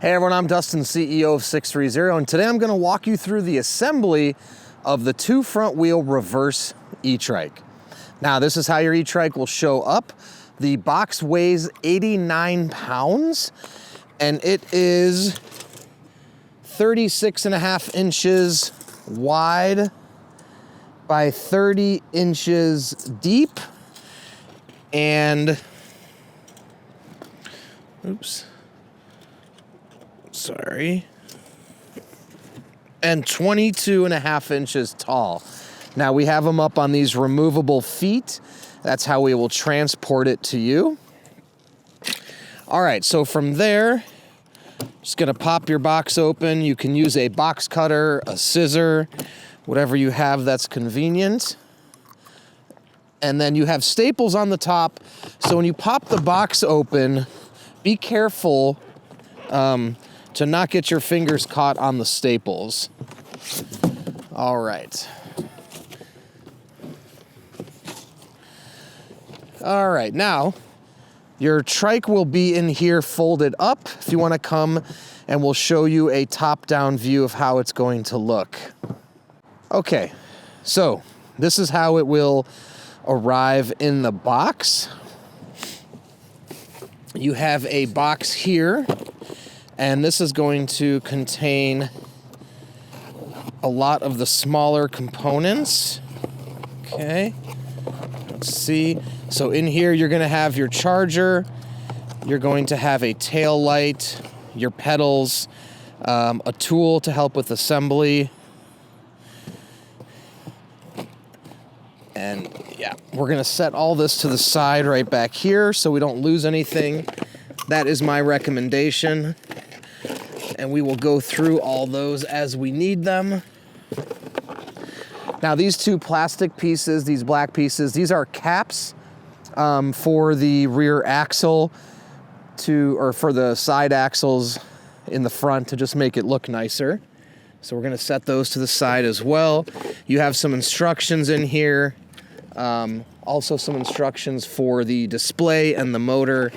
Hey everyone, I'm Dustin, CEO of 630, and today I'm going to walk you through the assembly of the two front wheel reverse e-trike. Now this is how your e-trike will show up. The box weighs 89 pounds and it is 36.5 inches wide by 30 inches deep and, and 22.5 inches tall. Now we have them up on these removable feet. That's how we will transport it to you. All right, so from there, just gonna pop your box open. You can use a box cutter, a scissor, whatever you have that's convenient. And then you have staples on the top. So when you pop the box open, be careful to not get your fingers caught on the staples. All right. All right, now your trike will be in here folded up if you want to come, and we'll show you a top-down view of how it's going to look. Okay, so this is how it will arrive in the box. You have a box here, and this is going to contain a lot of the smaller components. Okay, let's see. So in here, you're gonna have your charger, you're going to have a tail light, your pedals, a tool to help with assembly. And yeah, we're gonna set all this to the side right back here so we don't lose anything. That is my recommendation. And we will go through all those as we need them. Now these two plastic pieces, these black pieces, these are caps for the rear axle or for the side axles in the front to just make it look nicer. So we're gonna set those to the side as well. You have some instructions in here. Also some instructions for the display and the motor,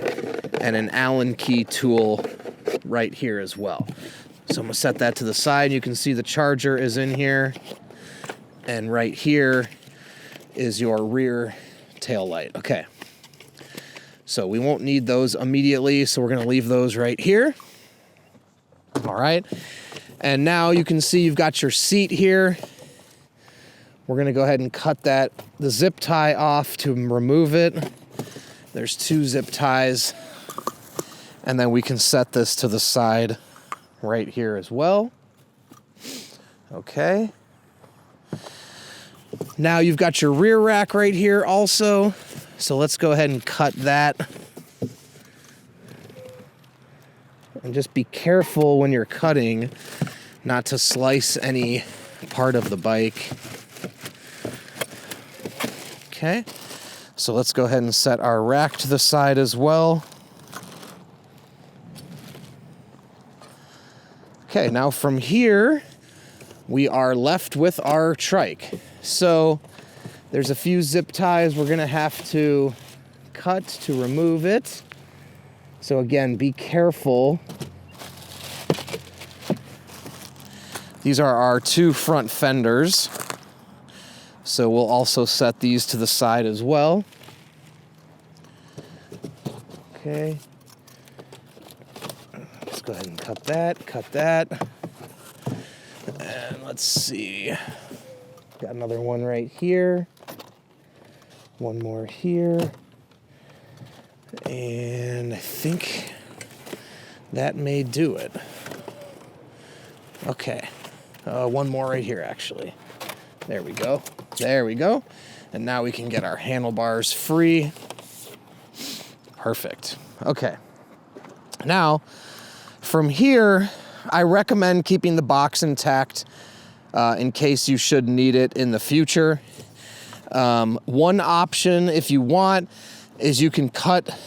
and an Allen key tool right here as well. So I'm gonna set that to the side. You can see the charger is in here, and right here is your rear tail light. Okay, so we won't need those immediately, so we're gonna leave those right here. All right, and now you can see you've got your seat here. We're gonna go ahead and cut the zip tie off to remove it. There's two zip ties, and then we can set this to the side right here as well. Okay. Now you've got your rear rack right here also. So let's go ahead and cut that. And just be careful when you're cutting not to slice any part of the bike. Okay, so let's go ahead and set our rack to the side as well. Okay, now from here, we are left with our trike. So there's a few zip ties we're gonna have to cut to remove it. So again, be careful. These are our two front fenders. So we'll also set these to the side as well. Okay. Let's go ahead and cut that. And let's see. Got another one right here. One more here. And I think that may do it. Okay. One more right here, actually. There we go. There we go. And now we can get our handlebars free. Perfect. Okay. Now, from here, I recommend keeping the box intact in case you should need it in the future. One option, if you want, is you can cut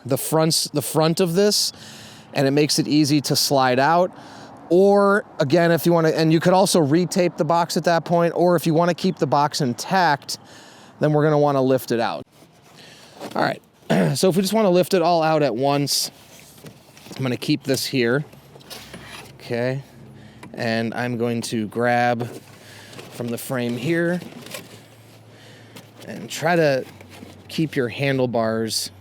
the front of this, and it makes it easy to slide out. Or again, if you want to, and you could also retape the box at that point, or if you want to keep the box intact, then we're going to want to lift it out. All right, so if we just want to lift it all out at once, I'm going to keep this here. Okay, and I'm going to grab from the frame here and try to keep your handlebars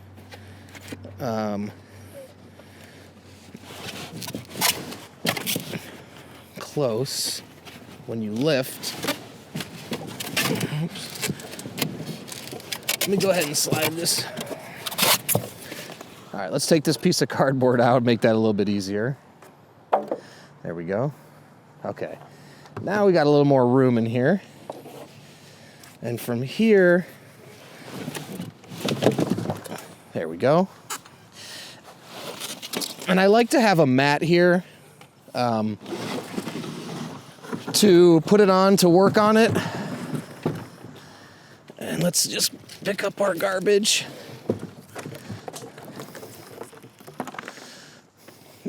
close when you lift. Oops. Let me go ahead and slide this. All right, let's take this piece of cardboard out, make that a little bit easier. There we go. Okay, now we got a little more room in here. And from here, there we go. And I like to have a mat here to put it on, to work on it. And let's just pick up our garbage.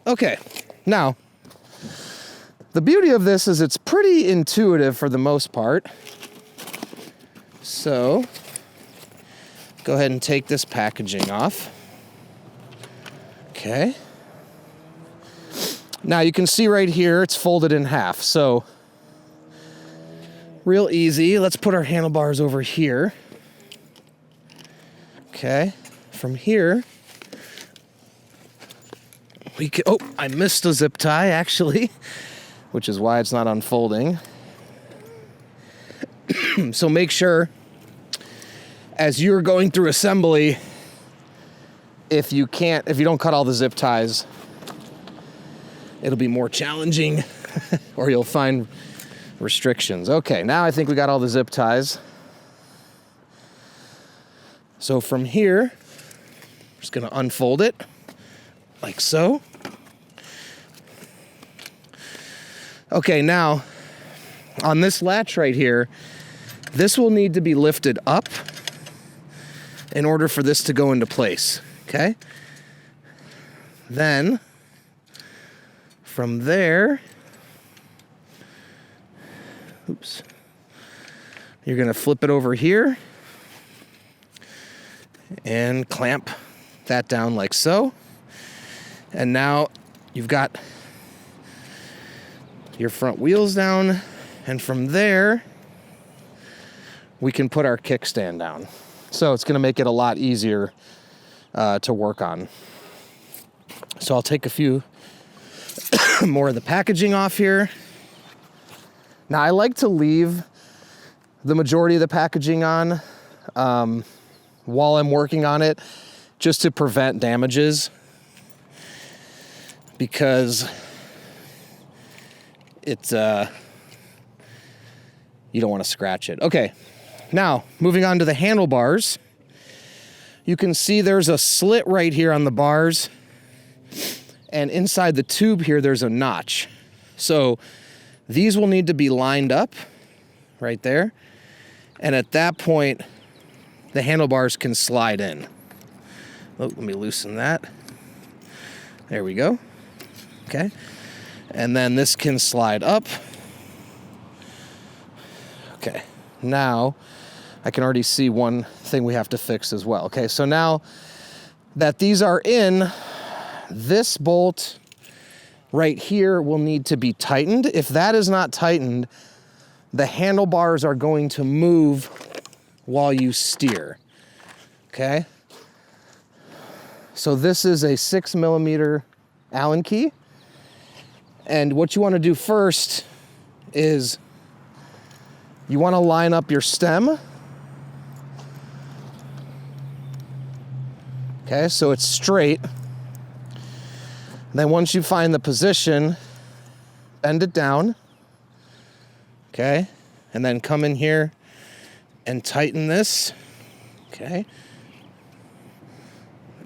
Okay, now, the beauty of this is it's pretty intuitive for the most part. So, go ahead and take this packaging off. Okay. Now you can see right here, it's folded in half. So, real easy. Let's put our handlebars over here. Okay. From here, we can, oh, I missed a zip tie actually, which is why it's not unfolding. So make sure as you're going through assembly, if you don't cut all the zip ties, it'll be more challenging or you'll find restrictions. Okay, now I think we got all the zip ties. So from here, I'm just gonna unfold it like so. Okay, now on this latch right here, this will need to be lifted up in order for this to go into place, okay? Then, from there, oops, you're gonna flip it over here and clamp that down like so. And now you've got your front wheels down, and from there, we can put our kickstand down. So it's gonna make it a lot easier to work on. So I'll take a few more of the packaging off here. Now I like to leave the majority of the packaging on while I'm working on it, just to prevent damages, because it's you don't want to scratch it. Okay, now moving on to the handlebars. You can see there's a slit right here on the bars, and inside the tube here there's a notch. So these will need to be lined up right there, and at that point the handlebars can slide in. Oh, let me loosen that. There we go. Okay, and then this can slide up. Okay, now I can already see one thing we have to fix as well. Okay, so now that these are in, this bolt right here will need to be tightened. If that is not tightened, the handlebars are going to move while you steer. Okay, so this is a 6mm Allen key, and what you want to do first is you want to line up your stem. Okay, so it's straight. And then once you find the position, bend it down. Okay, and then come in here and tighten this. Okay.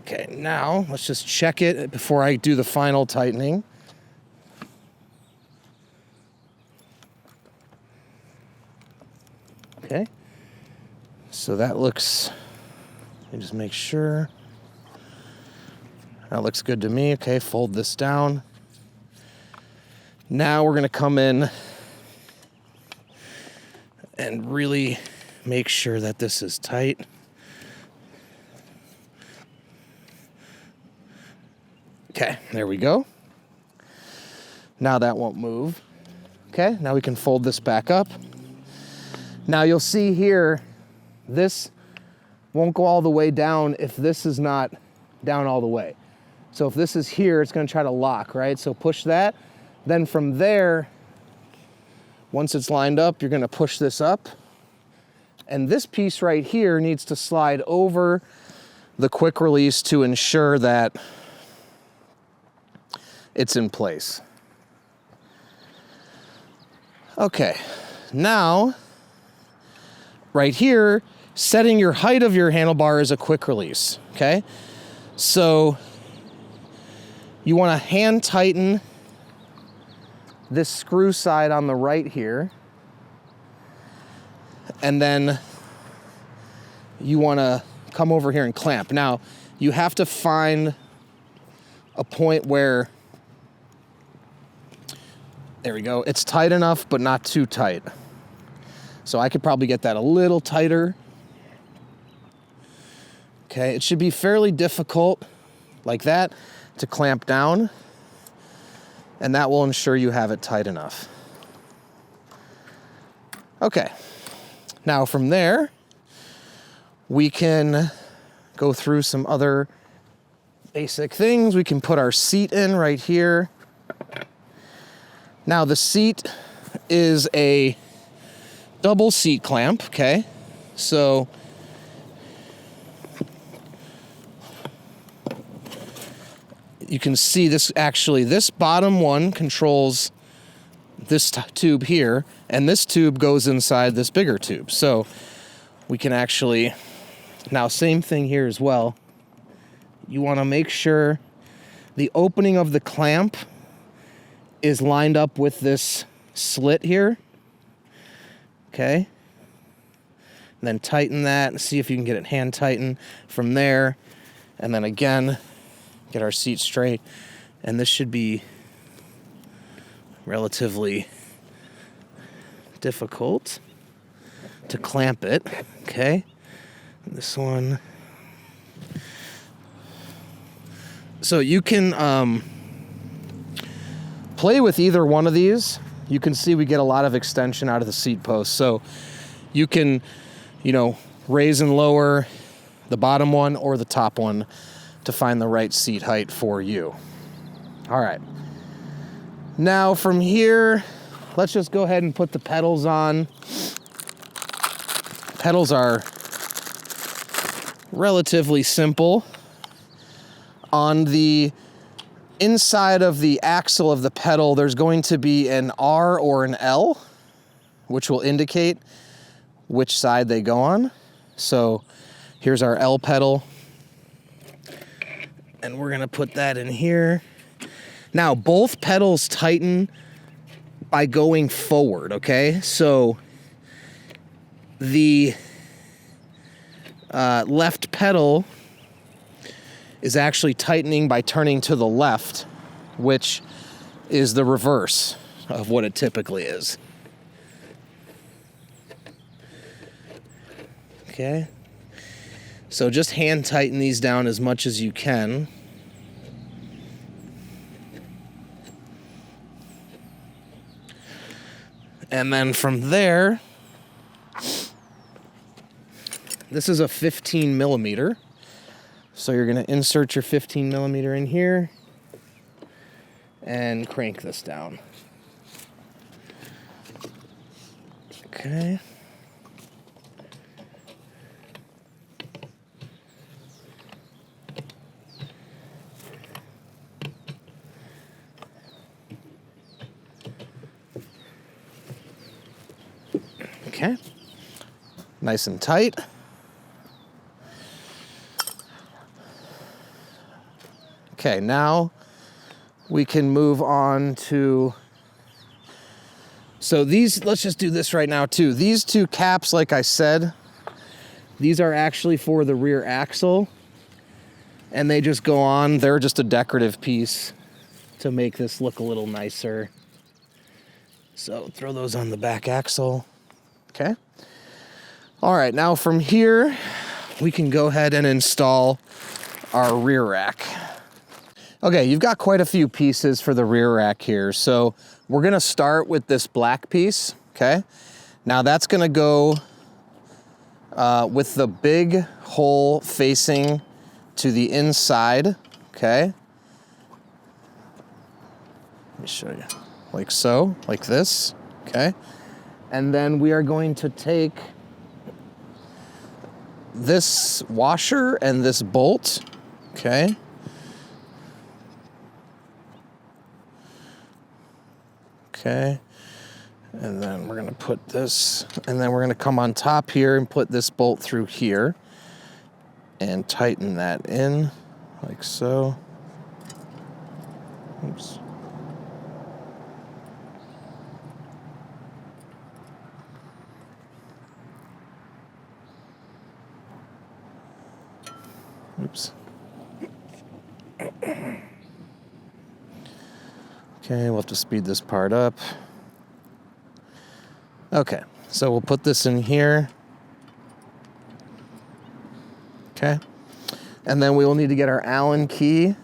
Okay, now let's just check it before I do the final tightening. Okay, so that looks, let me just make sure. That looks good to me. Okay, fold this down. Now we're gonna come in and really make sure that this is tight. Okay, there we go. Now that won't move. Okay, now we can fold this back up. Now you'll see here, this won't go all the way down if this is not down all the way. So if this is here, it's gonna try to lock, right? So push that. Then from there, once it's lined up, you're gonna push this up. And this piece right here needs to slide over the quick release to ensure that it's in place. Okay, now, right here, setting your height of your handlebar is a quick release, okay? So you wanna hand tighten this screw side on the right here, and then you wanna come over here and clamp. Now, you have to find a point where, there we go, it's tight enough, but not too tight. So I could probably get that a little tighter. Okay, it should be fairly difficult, like that, to clamp down, and that will ensure you have it tight enough. Okay, now from there, we can go through some other basic things. We can put our seat in right here. Now the seat is a double seat clamp, okay? So you can see this actually, this bottom one controls this tube here, and this tube goes inside this bigger tube. So we can actually, now same thing here as well. You want to make sure the opening of the clamp is lined up with this slit here. Okay. And then tighten that and see if you can get it hand tighten from there. And then again, get our seat straight. And this should be relatively difficult to clamp it. Okay. This one. So you can play with either one of these. You can see we get a lot of extension out of the seat post. So you can, you know, raise and lower the bottom one or the top one to find the right seat height for you. All right. Now from here, let's just go ahead and put the pedals on. Pedals are relatively simple. On the inside of the axle of the pedal, there's going to be an R or an L, which will indicate which side they go on. So here's our L pedal, and we're gonna put that in here. Now, both pedals tighten by going forward, okay? So the left pedal is actually tightening by turning to the left, which is the reverse of what it typically is. Okay. So just hand tighten these down as much as you can. And then from there, this is a 15 millimeter. So you're gonna insert your 15 millimeter in here and crank this down. Okay. Okay. Nice and tight. Okay, now we can move on to, so these, let's just do this right now too. These two caps, like I said, these are actually for the rear axle, and they just go on. They're just a decorative piece to make this look a little nicer. So throw those on the back axle. Okay. All right, now from here, we can go ahead and install our rear rack. Okay, you've got quite a few pieces for the rear rack here. So we're gonna start with this black piece, okay? Now that's gonna go with the big hole facing to the inside, okay? Let me show you, like so, like this, okay? And then we are going to take this washer and this bolt, okay? Okay, and then we're gonna put this, and then we're gonna come on top here and put this bolt through here and tighten that in, like so. Oops. Oops. Okay, we'll have to speed this part up. Okay, so we'll put this in here. Okay, and then we will need to get our Allen key,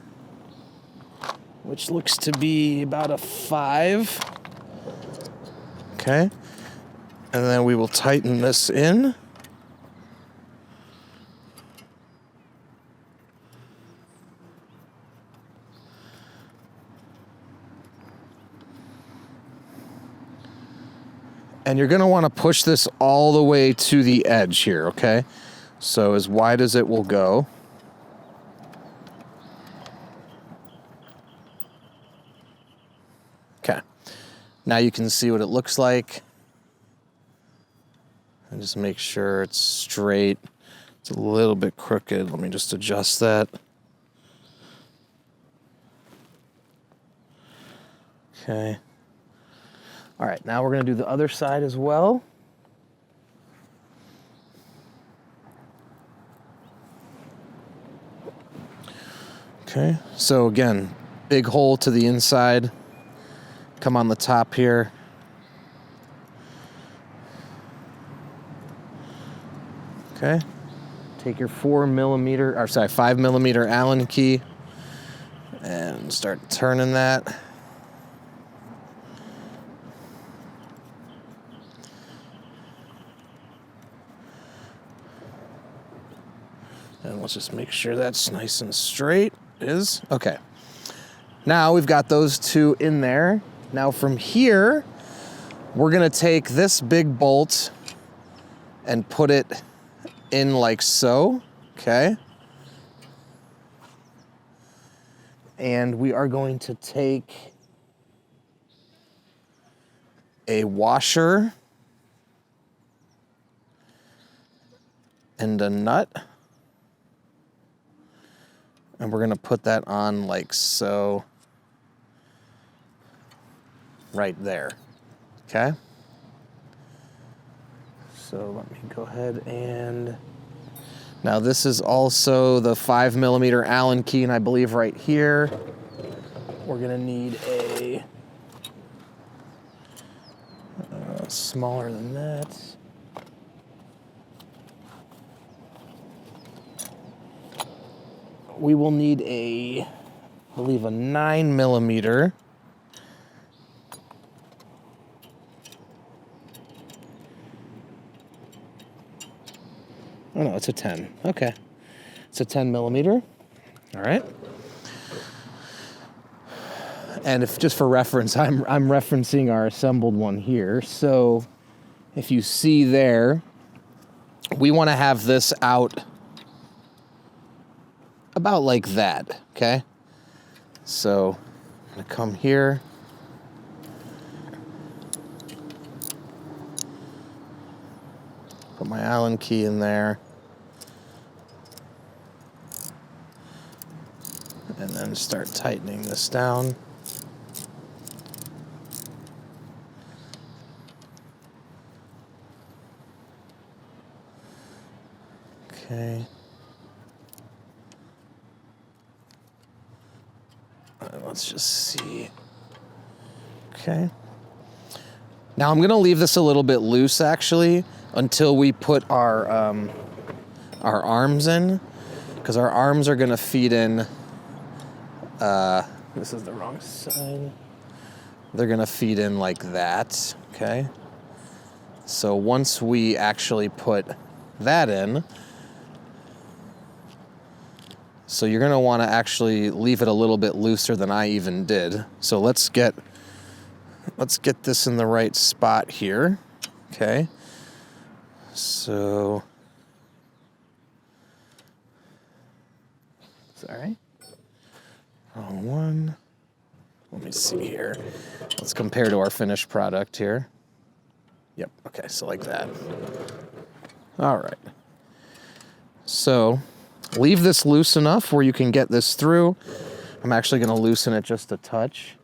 which looks to be about a 5. Okay, and then we will tighten this in. And you're gonna wanna push this all the way to the edge here, okay? So as wide as it will go. Okay, now you can see what it looks like. And just make sure it's straight. It's a little bit crooked. Let me just adjust that. Okay. All right, now we're gonna do the other side as well. Okay, so again, big hole to the inside. Come on the top here. Okay, take your 5 millimeter Allen key and start turning that. And let's just make sure that's nice and straight. It is. Okay. Now we've got those two in there. Now from here, we're gonna take this big bolt and put it in like so, okay? And we are going to take a washer and a nut. And we're gonna put that on like so, right there, okay? So let me go ahead and, now this is also the 5 millimeter Allen key, and I believe right here, we're gonna need a smaller than that. We will need I believe a 9 millimeter. Oh no, it's a 10. Okay. It's a 10 millimeter. All right. And if just for reference, I'm referencing our assembled one here. So if you see there, we want to have this out about like that, okay? So I'm gonna come here. Put my Allen key in there. And then start tightening this down. Okay. Let's just see. Okay. Now I'm gonna leave this a little bit loose actually until we put our arms in, because our arms are gonna feed in This is the wrong side. They're gonna feed in like that, okay? So once we actually put that in, so you're gonna wanna actually leave it a little bit looser than I even did. So let's get this in the right spot here, okay? So, sorry. Wrong one. Let me see here. Let's compare to our finished product here. Yep, okay, so like that. All right. So, leave this loose enough where you can get this through. I'm actually gonna loosen it just a touch.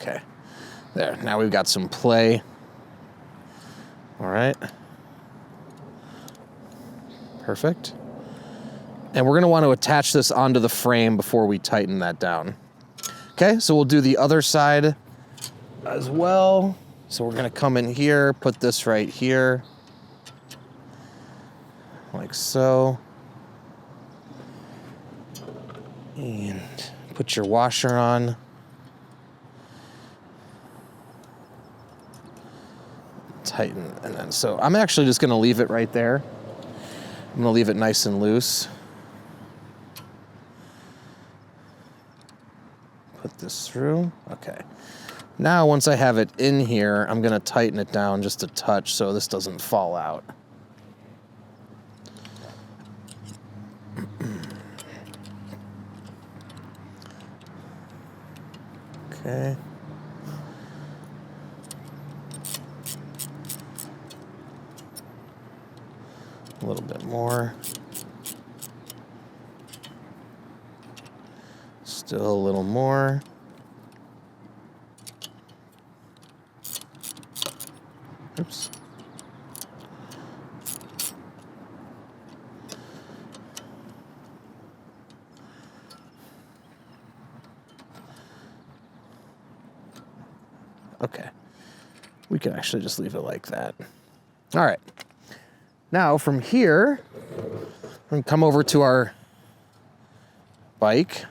Okay, there, now we've got some play. All right. Perfect. And we're gonna want to attach this onto the frame before we tighten that down. Okay, so we'll do the other side as well. So we're gonna come in here, put this right here, like so. And put your washer on. Tighten, and then, so I'm actually just gonna leave it right there. I'm gonna leave it nice and loose. Put this through, okay. Now, once I have it in here, I'm gonna tighten it down just a touch so this doesn't fall out. Okay. A little bit more. Still a little more. Oops. Okay. We can actually just leave it like that. All right. Now from here, I'm gonna come over to our bike.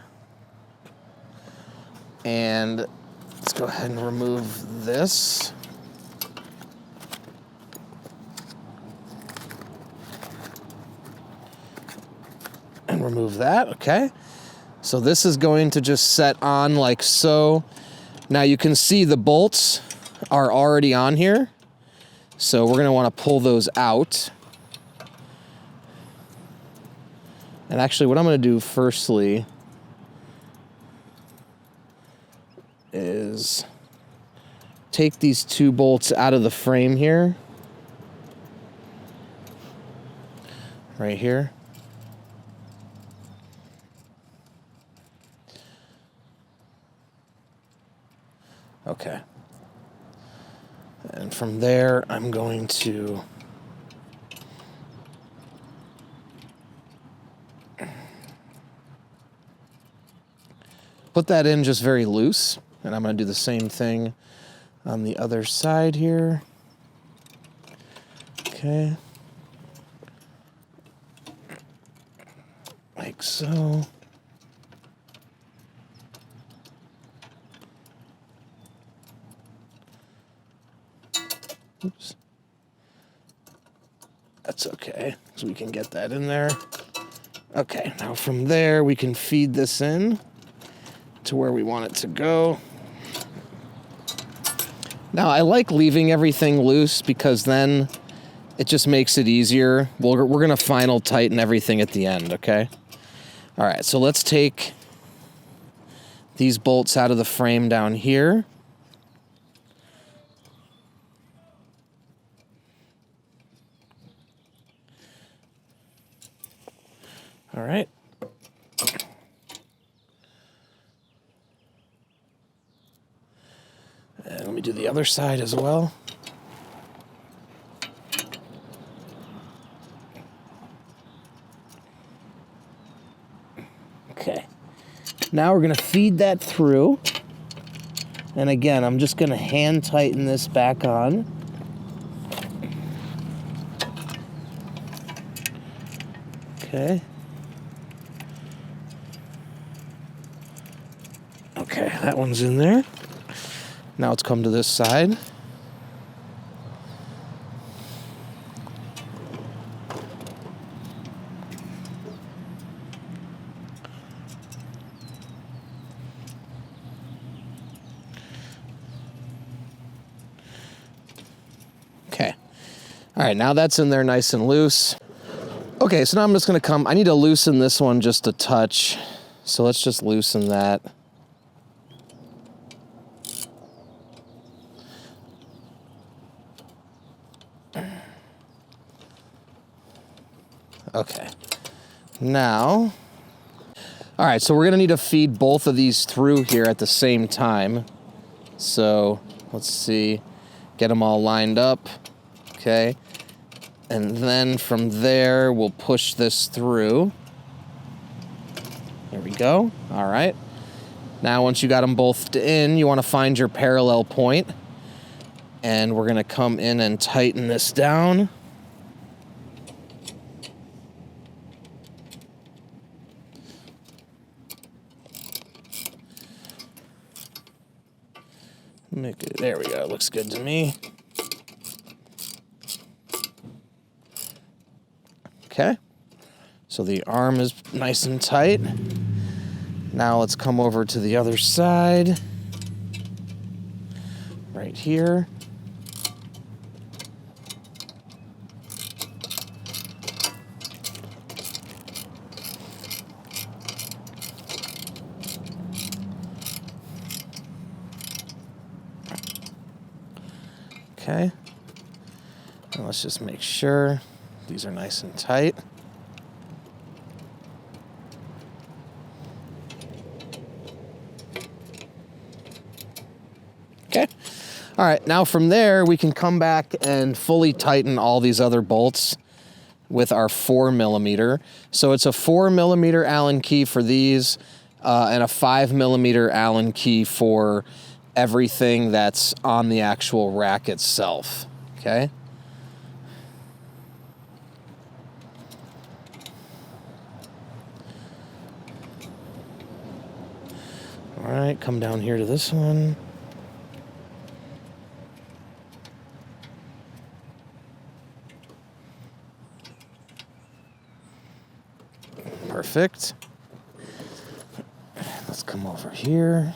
And let's go ahead and remove this. And remove that, okay. So this is going to just set on like so. Now you can see the bolts are already on here. So we're gonna wanna pull those out. And actually what I'm gonna do firstly is take these two bolts out of the frame here. Right here. Okay. And from there, I'm going to put that in just very loose. And I'm going to do the same thing on the other side here. Okay. Like so. Oops. That's okay, so we can get that in there. Okay, now from there we can feed this in to where we want it to go. Now I like leaving everything loose because then it just makes it easier. We're gonna final tighten everything at the end, okay? All right, so let's take these bolts out of the frame down here. All right. And let me do the other side as well. Okay. Now we're going to feed that through. And again, I'm just gonna hand tighten this back on. Okay. Okay, that one's in there. Now let's come to this side. Okay. All right, now that's in there nice and loose. Okay, so now I'm just gonna I need to loosen this one just a touch. So let's just loosen that. Okay, now, all right, so we're gonna need to feed both of these through here at the same time. So let's see, get them all lined up, okay. And then from there, we'll push this through. There we go, all right. Now, once you got them both in, you wanna find your parallel point, and we're gonna come in and tighten this down. Make it, there we go, it looks good to me. Okay, so the arm is nice and tight. Now let's come over to the other side, right here. Okay, and let's just make sure these are nice and tight. Okay, all right, now from there we can come back and fully tighten all these other bolts with our 4mm. So it's a 4mm Allen key for these and a 5mm Allen key for everything that's on the actual rack itself, okay? All right, come down here to this one. Perfect. Let's come over here.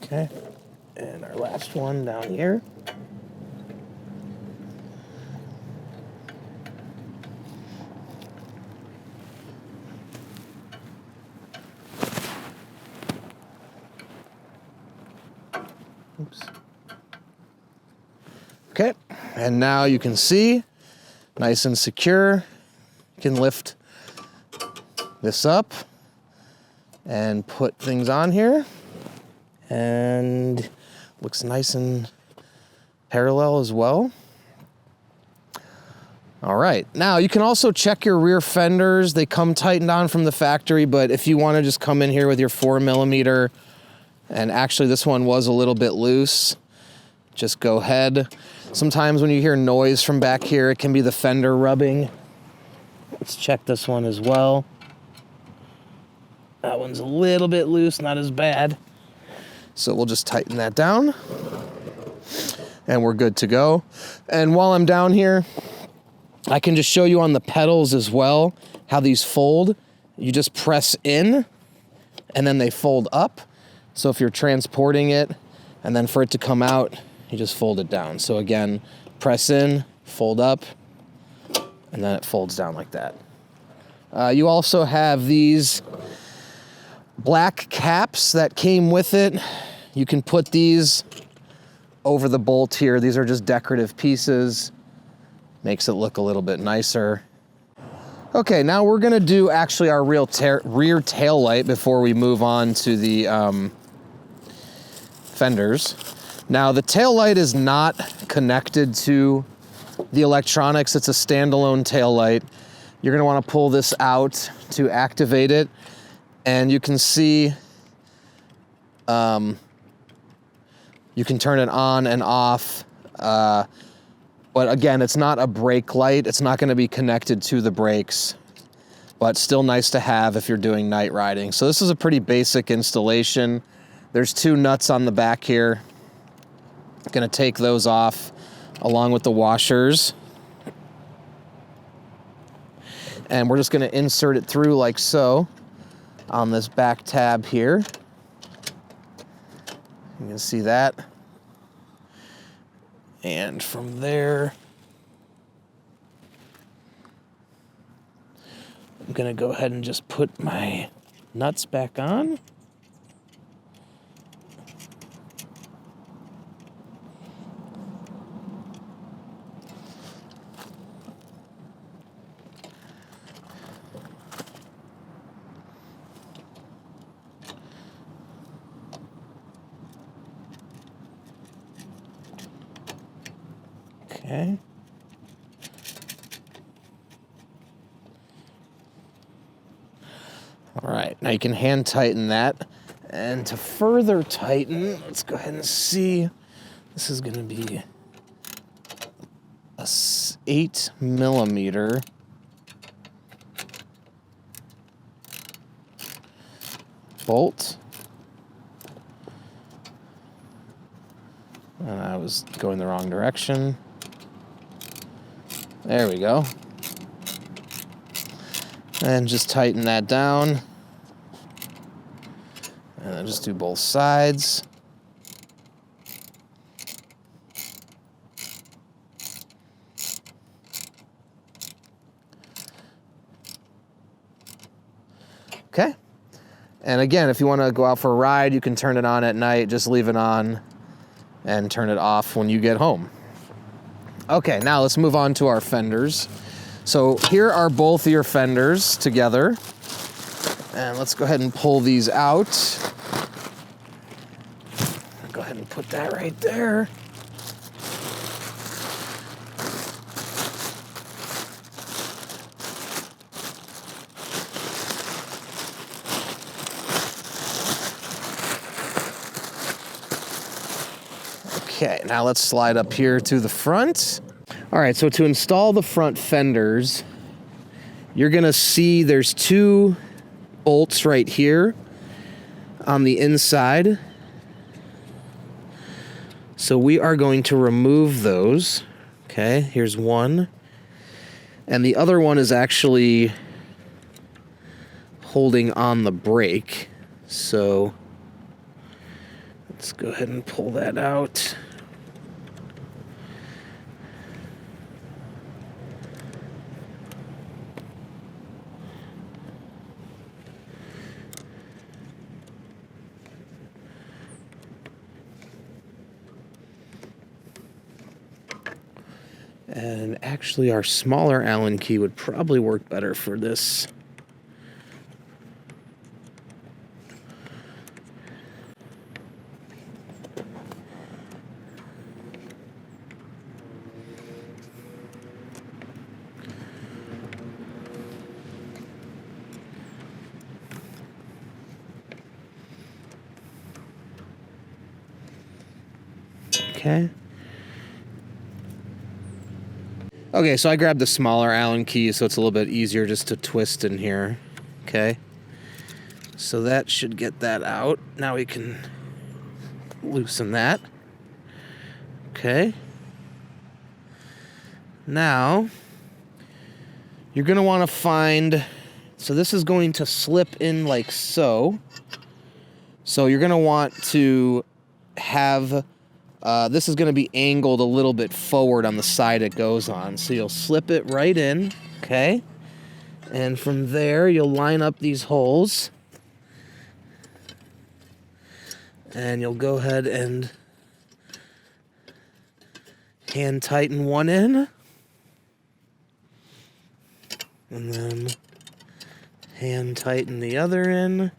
Okay, and our last one down here. Oops. Okay, and now you can see, nice and secure. You can lift this up and put things on here. And looks nice and parallel as well. All right, now you can also check your rear fenders. They come tightened on from the factory, but if you want to just come in here with your 4mm, and actually this one was a little bit loose, just go ahead. Sometimes when you hear noise from back here, it can be the fender rubbing. Let's check this one as well. That one's a little bit loose, not as bad. So we'll just tighten that down and we're good to go. And while I'm down here, I can just show you on the pedals as well how these fold. You just press in and then they fold up. So if you're transporting it and then for it to come out, you just fold it down. So again, press in, fold up, and then it folds down like that. You also have these black caps that came with it. You can put these over the bolt here. These are just decorative pieces. Makes it look a little bit nicer. Okay, now we're gonna do actually our rear tail light before we move on to the fenders. Now the tail light is not connected to the electronics. It's a standalone tail light. You're gonna wanna pull this out to activate it. And you can see, you can turn it on and off. But again, it's not a brake light. It's not gonna be connected to the brakes, but still nice to have if you're doing night riding. So this is a pretty basic installation. There's 2 nuts on the back here. Gonna take those off along with the washers. And we're just gonna insert it through like so on this back tab here. You can see that. And from there, I'm gonna go ahead and just put my nuts back on. Okay. All right, now you can hand tighten that. And to further tighten, let's go ahead and see. This is gonna be a 8mm bolt. And I was going the wrong direction. There we go. And just tighten that down. And then just do both sides. Okay. And again, if you want to go out for a ride, you can turn it on at night. Just leave it on and turn it off when you get home. Okay, now let's move on to our fenders. So here are both your fenders together. And let's go ahead and pull these out. Go ahead and put that right there. Okay, now let's slide up here to the front. All right, so to install the front fenders, you're gonna see there's 2 bolts right here on the inside. So we are going to remove those. Okay, here's one. And the other one is actually holding on the brake. So let's go ahead and pull that out. And actually our smaller Allen key would probably work better for this. Okay. Okay, so I grabbed the smaller Allen key so it's a little bit easier just to twist in here. Okay. So that should get that out. Now we can loosen that. Okay. Now, you're going to want to find, so this is going to slip in like so. So you're going to want to have, this is going to be angled a little bit forward on the side it goes on. So you'll slip it right in, okay? And from there, you'll line up these holes. And you'll go ahead and hand tighten one in. And then hand tighten the other end.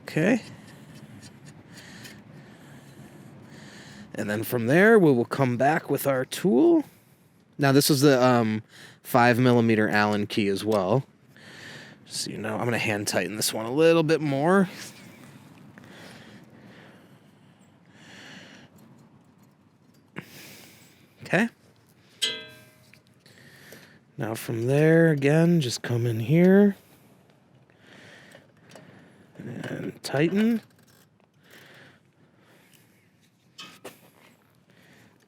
Okay. And then from there, we will come back with our tool. Now this is the 5mm Allen key as well. So, I'm going to hand tighten this one a little bit more. Okay. Now from there, again, just come in here and tighten.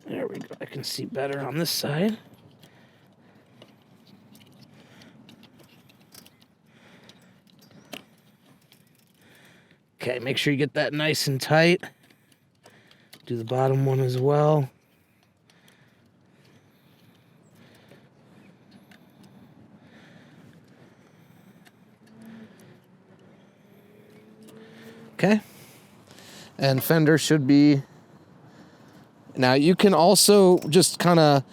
There we go. I can see better on this side. Okay, make sure you get that nice and tight. Do the bottom one as well. Okay. And Fender should be... Now you can also just kind of...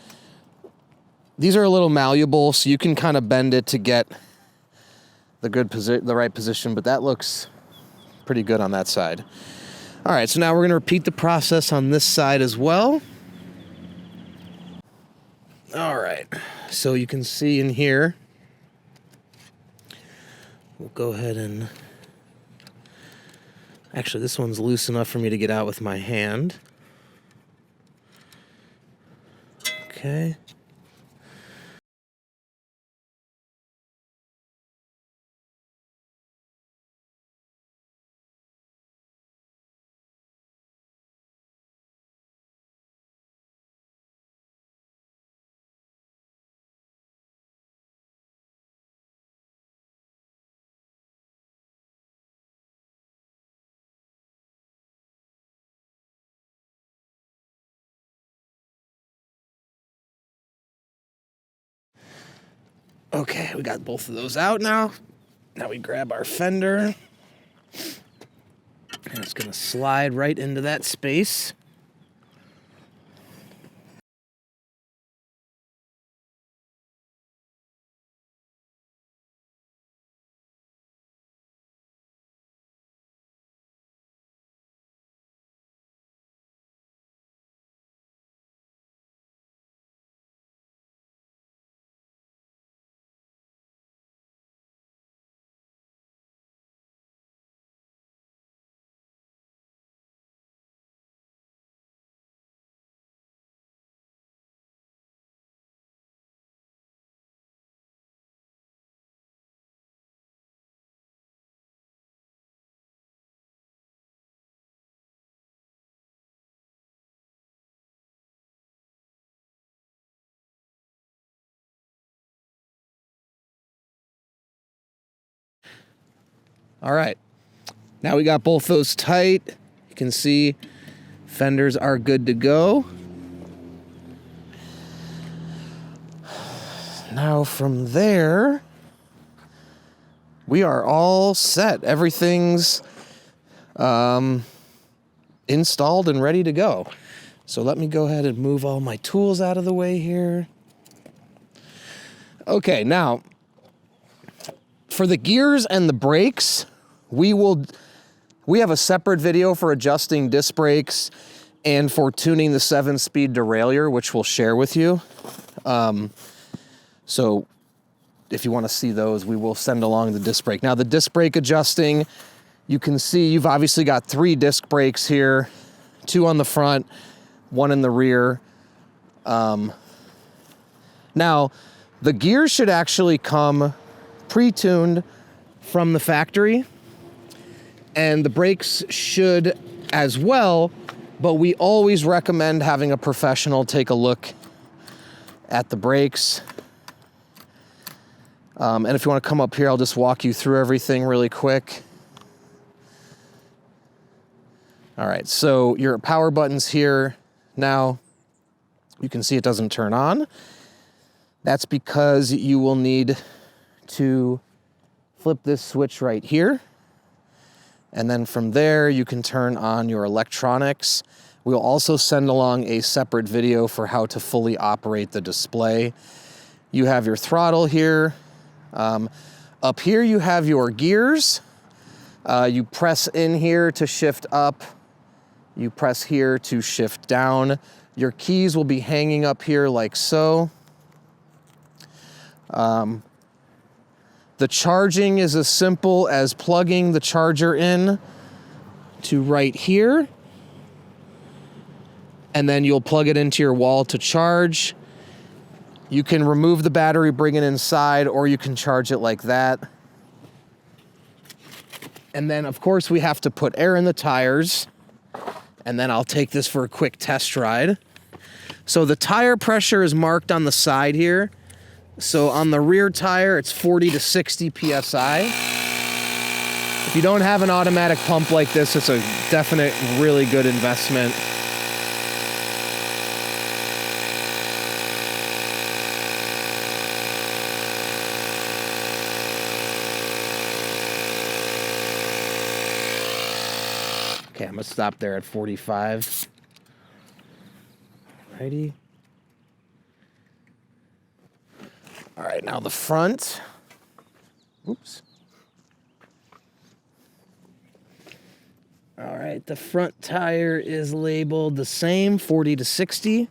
These are a little malleable, so you can kind of bend it to get the right position, but that looks pretty good on that side. All right, so now we're going to repeat the process on this side as well. All right, so you can see in here, we'll go ahead and... Actually, this one's loose enough for me to get out with my hand. Okay. Okay, we got both of those out now. Now we grab our Fender. And it's going to slide right into that space. All right, now we got both those tight. You can see fenders are good to go. Now from there, we are all set. Everything's installed and ready to go. So let me go ahead and move all my tools out of the way here. Okay, now, for the gears and the brakes, we have a separate video for adjusting disc brakes and for tuning the 7-speed derailleur, which we'll share with you. So if you want to see those, we will send along the disc brake. Now the disc brake adjusting, you can see you've obviously got 3 disc brakes here, 2 on the front, 1 in the rear. Now, the gears should actually come pre-tuned from the factory, and the brakes should as well, but we always recommend having a professional take a look at the brakes. And if you want to come up here, I'll just walk you through everything really quick. All right, so your power button's here. Now, you can see it doesn't turn on. That's because you will need to flip this switch right here. And then from there, you can turn on your electronics, We'll also send along a separate video for how to fully operate the display. You have your throttle here. Up here you have your gears. You press in here to shift up. You press here to shift down. Your keys will be hanging up here like so. The charging is as simple as plugging the charger in to right here, and then you'll plug it into your wall to charge. You can remove the battery, bring it inside, or you can charge it like that. And then, of course, we have to put air in the tires, and then I'll take this for a quick test ride. So the tire pressure is marked on the side here. So on the rear tire, it's 40 to 60 PSI. If you don't have an automatic pump like this, it's a definite, really good investment. Okay, I'm gonna stop there at 45. Righty. All right, now the front. Oops. All right, the front tire is labeled the same, 40 to 60.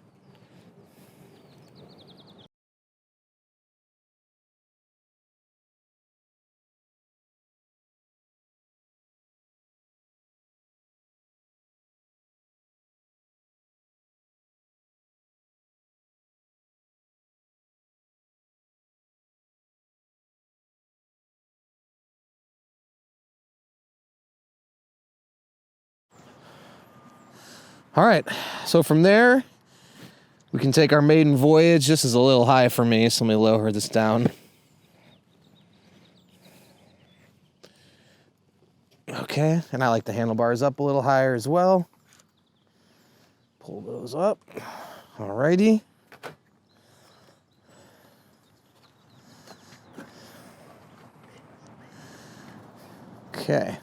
All right, so from there, we can take our maiden voyage. This is a little high for me, so let me lower this down. Okay, and I like the handlebars up a little higher as well. Pull those up. All righty. Okay.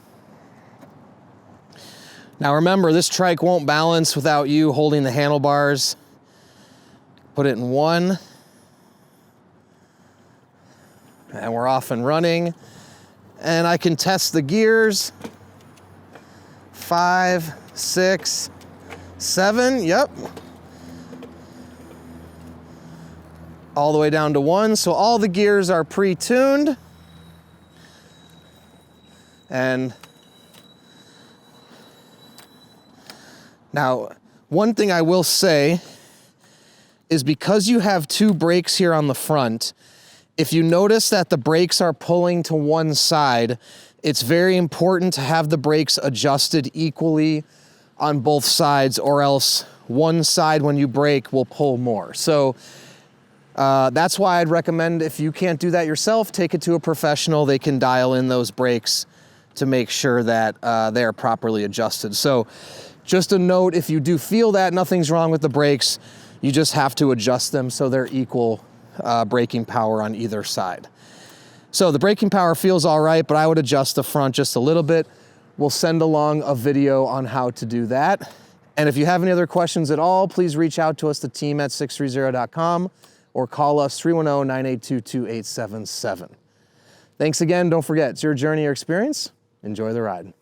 Now remember, this trike won't balance without you holding the handlebars. Put it in one. And we're off and running. And I can test the gears. 5, 6, 7, yep. All the way down to 1. So all the gears are pre-tuned. And now, one thing I will say is because you have 2 brakes here on the front, if you notice that the brakes are pulling to one side, it's very important to have the brakes adjusted equally on both sides, or else one side when you brake will pull more. So that's why I'd recommend, if you can't do that yourself, take it to a professional. They can dial in those brakes to make sure that they are properly adjusted. So just a note, if you do feel that nothing's wrong with the brakes, you just have to adjust them so they're equal braking power on either side. So the braking power feels all right, but I would adjust the front just a little bit. We'll send along a video on how to do that. And if you have any other questions at all, please reach out to us, the team at sixthreezero.com, or call us 310-982-2877. Thanks again. Don't forget, it's your journey or experience. Enjoy the ride.